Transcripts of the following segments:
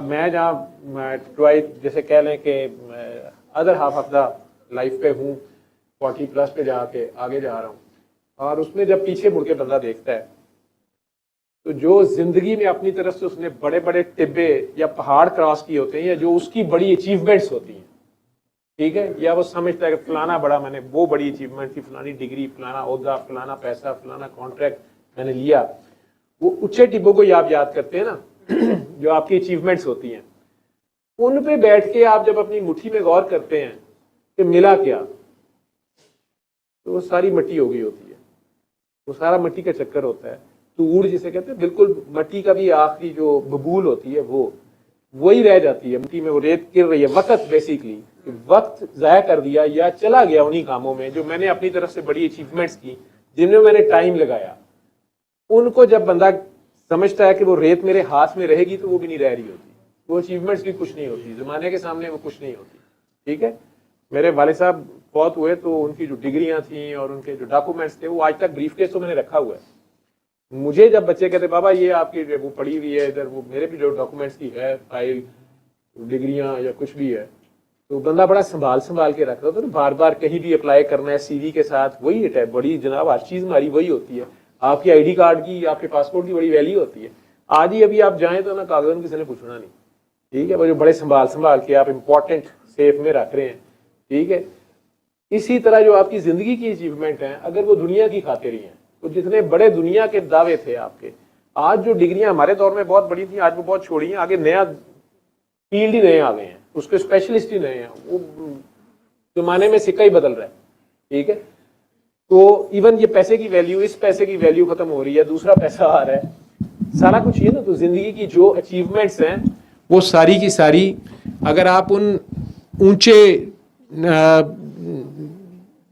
اب میں جہاں ٹرائی جیسے کہہ لیں کہ other half of the life پہ ہوں، 40+ پہ جا کے آگے جا رہا ہوں، اور اس میں جب پیچھے مڑ کے بندہ دیکھتا ہے تو جو زندگی میں اپنی طرف سے اس نے بڑے بڑے ٹبے یا پہاڑ کراس کیے ہوتے ہیں، یا جو اس کی بڑی اچیومنٹس ہوتی ہیں، ٹھیک ہے، یا وہ سمجھتا ہے کہ فلانا بڑا میں نے وہ بڑی اچیومنٹ تھی، فلانی ڈگری، فلانا عہدہ، فلانا پیسہ، فلانا کانٹریکٹ میں نے لیا، وہ اونچے ٹبوں کو آپ یاد کرتے ہیں نا جو آپ کی اچیومنٹس ہوتی ہیں، ان پہ بیٹھ کے آپ جب اپنی مٹھی میں غور کرتے ہیں کہ ملا کیا، تو وہ ساری مٹی ہو گئی ہوتی ہے، وہ سارا مٹی کا چکر ہوتا ہے، توڑ جسے کہتے ہیں، بالکل مٹی کا بھی آخری جو ببول ہوتی ہے وہی رہ جاتی ہے مٹی میں، وہ ریت گر رہی ہے، وقت بیسیکلی وقت ضائع کر دیا یا چلا گیا انہی کاموں میں جو میں نے اپنی طرف سے بڑی اچیومنٹس کی، جن میں نے ٹائم لگایا، ان کو جب بندہ سمجھتا ہے کہ وہ ریت میرے ہاتھ میں رہے گی تو وہ بھی نہیں رہ رہی ہوتی، وہ اچیومنٹس بھی کچھ نہیں ہوتی، زمانے کے سامنے وہ کچھ نہیں ہوتی، ٹھیک ہے۔ میرے والد صاحب فوت ہوئے تو ان کی جو ڈگریاں تھیں اور ان کے جو ڈاکومنٹس تھے وہ آج تک بریف کیس تو میں نے رکھا ہوا ہے۔ مجھے جب بچے کہتے بابا یہ آپ کی وہ پڑی ہوئی ہے ادھر، وہ میرے بھی جو ڈاکومنٹس کی ہے فائل، ڈگریاں یا کچھ بھی ہے، تو بندہ بڑا سنبھال کے رکھ رہا ہوتا ہے، بار بار کہیں بھی اپلائی کرنا ہے سی وی کے ساتھ، وہی ہے بڑی جناب ہر چیز ہماری وہی ہوتی ہے، آپ کی آئی ڈی کارڈ کی، آپ کے پاسپورٹ کی بڑی ویلیو ہوتی ہے، آج ہی ابھی آپ جائیں تو نا کاغذوں کسی نے پوچھنا نہیں، ٹھیک ہے، وہ جو بڑے سنبھال کے آپ امپورٹنٹ سیف میں رکھ رہے ہیں، ٹھیک ہے۔ اسی طرح جو آپ کی زندگی کی اچیومنٹ ہیں، اگر وہ دنیا کی خاطر ہی ہیں، تو جتنے بڑے دنیا کے دعوے تھے آپ کے، آج جو ڈگریاں ہمارے دور میں بہت بڑی تھیں، آج وہ بہت چھوڑی ہیں، آگے نیا فیلڈ ہی نئے آ گئے ہیں، اس کے اسپیشلسٹ ہی نئے ہیں، وہ زمانے میں سکہ ہی بدل رہا ہے، ٹھیک ہے۔ تو ایون یہ پیسے کی ویلیو، اس پیسے کی ویلیو ختم ہو رہی ہے، دوسرا پیسہ آ رہا ہے، سارا کچھ یہ نا، تو زندگی کی جو اچیومنٹس ہیں وہ ساری کی ساری، اگر آپ ان اونچے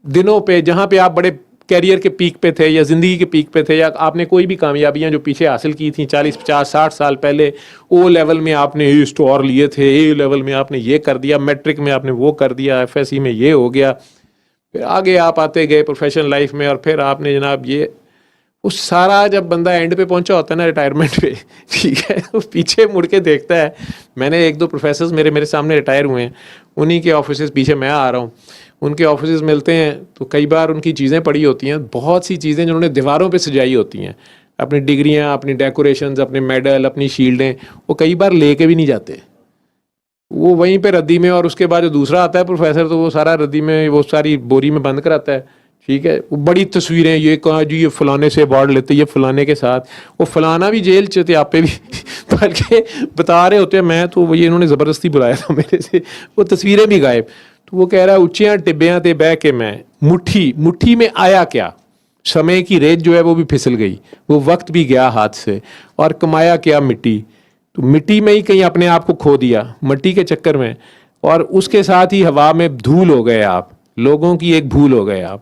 دنوں پہ جہاں پہ آپ بڑے کیریئر کے پیک پہ تھے یا زندگی کے پیک پہ تھے، یا آپ نے کوئی بھی کامیابیاں جو پیچھے حاصل کی تھیں 40 50 60 سال پہلے، او لیول میں آپ نے اسٹور لیے تھے، اے لیول میں آپ نے یہ کر دیا، میٹرک میں آپ نے وہ کر دیا، ایف ایس سی میں یہ ہو گیا، پھر آگے آپ آتے گئے پروفیشنل لائف میں، اور پھر آپ نے جناب یہ وہ سارا، جب بندہ اینڈ پہ پہنچا ہوتا ہے نا ریٹائرمنٹ پہ، ٹھیک ہے، وہ پیچھے مڑ کے دیکھتا ہے۔ میں نے 1 2 پروفیسرز میرے سامنے ریٹائر ہوئے ہیں، انہی کے آفیسز پیچھے میں آ رہا ہوں، ان کے آفیسز ملتے ہیں تو کئی بار ان کی چیزیں پڑی ہوتی ہیں، بہت سی چیزیں جنہوں نے دیواروں پہ سجائی ہوتی ہیں، اپنی ڈگریاں، اپنی ڈیکوریشنز، اپنے میڈل، اپنی شیلڈیں، وہ کئی بار لے کے بھی نہیں جاتے، وہ وہیں پہ ردی میں، اور اس کے بعد جو دوسرا آتا ہے پروفیسر تو وہ سارا ردی میں، وہ ساری بوری میں بند کراتا ہے، ٹھیک ہے۔ وہ بڑی تصویریں، یہ کہا جی یہ فلانے سے ایوارڈ لیتے، یہ فلانے کے ساتھ، وہ فلانا بھی جیل چتے آپ پہ بھی بلکہ بتا رہے ہوتے ہیں، میں تو یہ انہوں نے زبردستی بلایا تھا میرے سے، وہ تصویریں بھی غائب۔ تو وہ کہہ رہا ہے اونچیاں ٹبیاں تے بہ کے میں مٹھی میں آیا کیا، سمے کی ریت جو ہے وہ بھی پھسل گئی، وہ وقت بھی گیا ہاتھ سے، اور کمایا کیا مٹی، تو مٹی میں ہی کہیں اپنے آپ کو کھو دیا مٹی کے چکر میں، اور اس کے ساتھ ہی ہوا میں دھول ہو گئے آپ، لوگوں کی ایک بھول ہو گئے آپ،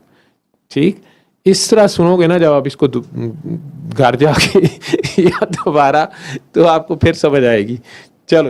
ٹھیک۔ اس طرح سنو گے نا جب آپ اس کو گھر جا کے یا دوبارہ، تو آپ کو پھر سمجھ آئے گی۔ چلو